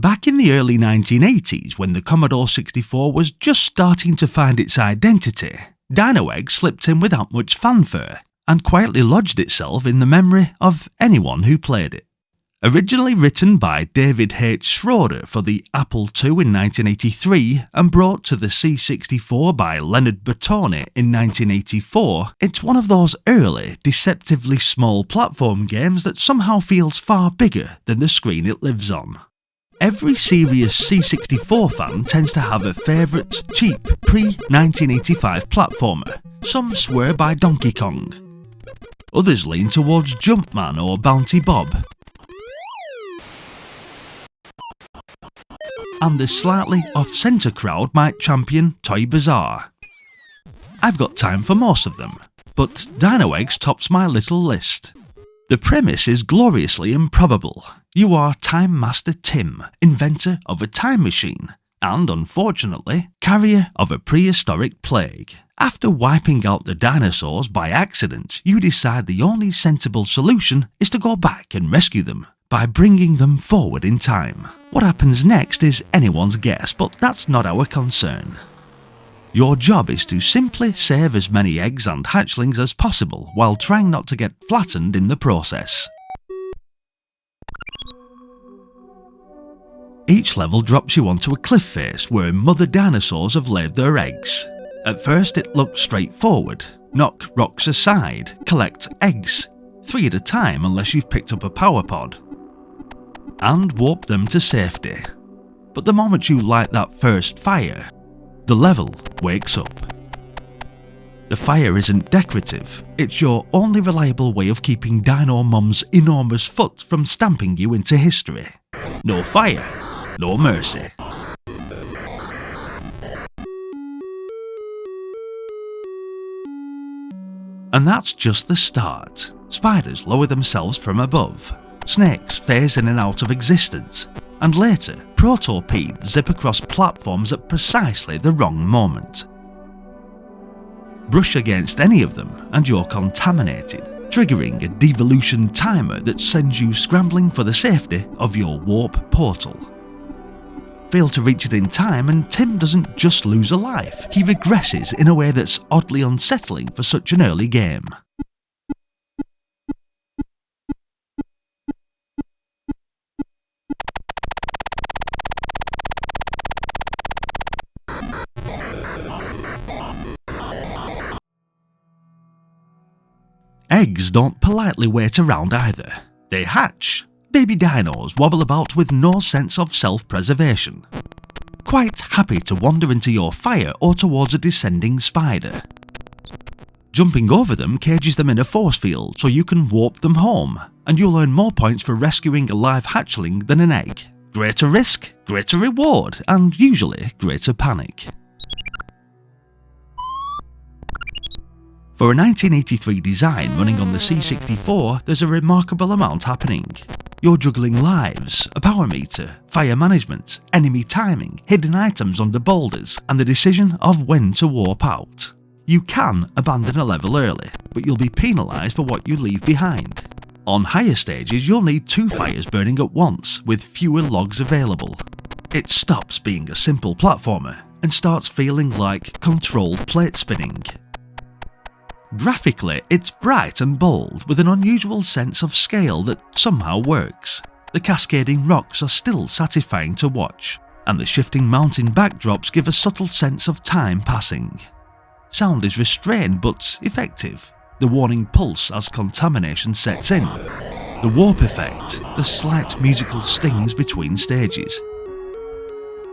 Back in the early 1980s, when the Commodore 64 was just starting to find its identity, Dino Eggs slipped in without much fanfare and quietly lodged itself in the memory of anyone who played it. Originally written by David H. Schroeder for the Apple II in 1983 and brought to the C64 by Leonard Bertoni in 1984, it's one of those early, deceptively small platform games that somehow feels far bigger than the screen it lives on. Every serious C64 fan tends to have a favourite, cheap, pre-1985 platformer. Some swear by Donkey Kong. Others lean towards Jumpman or Bounty Bob. And the slightly off-centre crowd might champion Toy Bazaar. I've got time for most of them, but Dino Eggs tops my little list. The premise is gloriously improbable. You are Time Master Tim, inventor of a time machine, and unfortunately, carrier of a prehistoric plague. After wiping out the dinosaurs by accident, you decide the only sensible solution is to go back and rescue them by bringing them forward in time. What happens next is anyone's guess, but that's not our concern. Your job is to simply save as many eggs and hatchlings as possible while trying not to get flattened in the process. Each level drops you onto a cliff face where mother dinosaurs have laid their eggs. At first it looks straightforward. Knock rocks aside, collect eggs, 3 at a time unless you've picked up a power pod, and warp them to safety. But the moment you light that first fire, the level wakes up. The fire isn't decorative, it's your only reliable way of keeping Dino Mom's enormous foot from stamping you into history. No fire, no mercy. And that's just the start. Spiders lower themselves from above. Snakes phase in and out of existence. And later, protopedes zip across platforms at precisely the wrong moment. Brush against any of them and you're contaminated, triggering a devolution timer that sends you scrambling for the safety of your warp portal. Fail to reach it in time and Tim doesn't just lose a life, he regresses in a way that's oddly unsettling for such an early game. Eggs don't politely wait around either. They hatch. Baby dinos wobble about with no sense of self-preservation. Quite happy to wander into your fire or towards a descending spider. Jumping over them cages them in a force field so you can warp them home, and you'll earn more points for rescuing a live hatchling than an egg. Greater risk, greater reward, and usually greater panic. For a 1983 design running on the C64, there's a remarkable amount happening. You're juggling lives, a power meter, fire management, enemy timing, hidden items under boulders, and the decision of when to warp out. You can abandon a level early, but you'll be penalised for what you leave behind. On higher stages, you'll need 2 fires burning at once, with fewer logs available. It stops being a simple platformer and starts feeling like controlled plate spinning. Graphically, it's bright and bold, with an unusual sense of scale that somehow works. The cascading rocks are still satisfying to watch, and the shifting mountain backdrops give a subtle sense of time passing. Sound is restrained but effective, the warning pulse as contamination sets in, the warp effect, the slight musical stings between stages.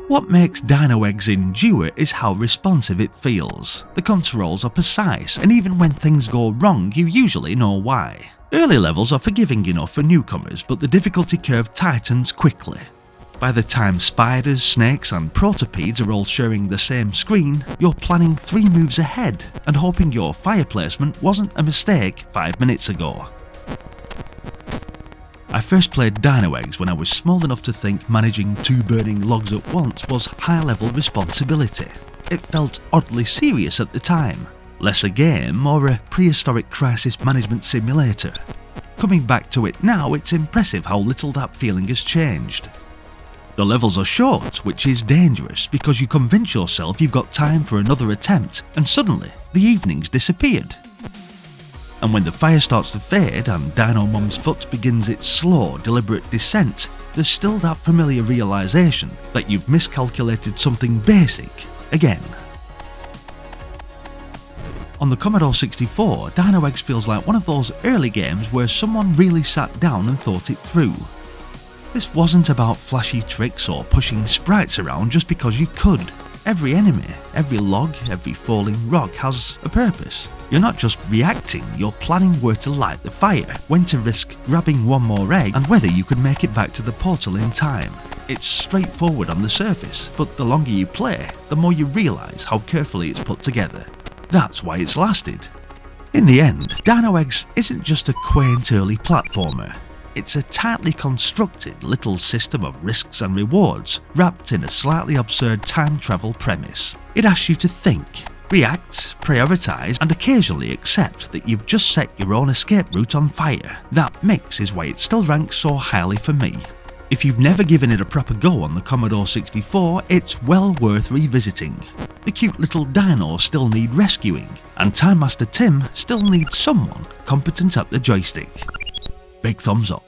What makes Dino Eggs endure is how responsive it feels. The controls are precise, and even when things go wrong, you usually know why. Early levels are forgiving enough for newcomers, but the difficulty curve tightens quickly. By the time spiders, snakes, and protopedes are all sharing the same screen, you're planning 3 moves ahead and hoping your fire placement wasn't a mistake 5 minutes ago. I first played Dino Eggs when I was small enough to think managing 2 burning logs at once was high-level responsibility. It felt oddly serious at the time, less a game or a prehistoric crisis management simulator. Coming back to it now, it's impressive how little that feeling has changed. The levels are short, which is dangerous because you convince yourself you've got time for another attempt and suddenly the evening's disappeared. And when the fire starts to fade and Dino Mom's foot begins its slow, deliberate descent, there's still that familiar realisation that you've miscalculated something basic again. On the Commodore 64, Dino Eggs feels like one of those early games where someone really sat down and thought it through. This wasn't about flashy tricks or pushing sprites around just because you could. Every enemy, every log, every falling rock has a purpose. You're not just reacting, you're planning where to light the fire, when to risk grabbing one more egg, and whether you can make it back to the portal in time. It's straightforward on the surface, but the longer you play, the more you realise how carefully it's put together. That's why it's lasted. In the end, Dino Eggs isn't just a quaint early platformer. It's a tightly constructed little system of risks and rewards wrapped in a slightly absurd time travel premise. It asks you to think, react, prioritise and occasionally accept that you've just set your own escape route on fire. That mix is why it still ranks so highly for me. If you've never given it a proper go on the Commodore 64, it's well worth revisiting. The cute little dinos still need rescuing, and Time Master Tim still needs someone competent at the joystick. Big thumbs up.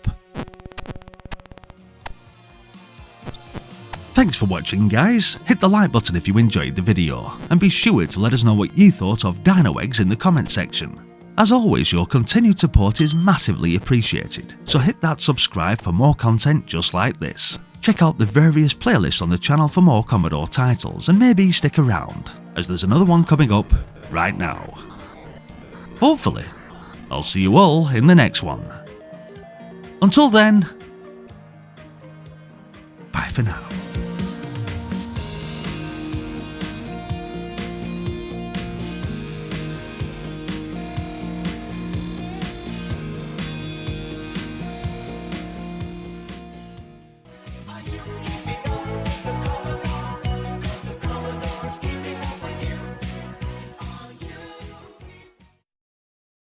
Thanks for watching guys, hit the like button if you enjoyed the video, and be sure to let us know what you thought of Dino Eggs in the comment section. As always, your continued support is massively appreciated, so hit that subscribe for more content just like this. Check out the various playlists on the channel for more Commodore titles, and maybe stick around, as there's another one coming up right now. Hopefully, I'll see you all in the next one. Until then, bye for now.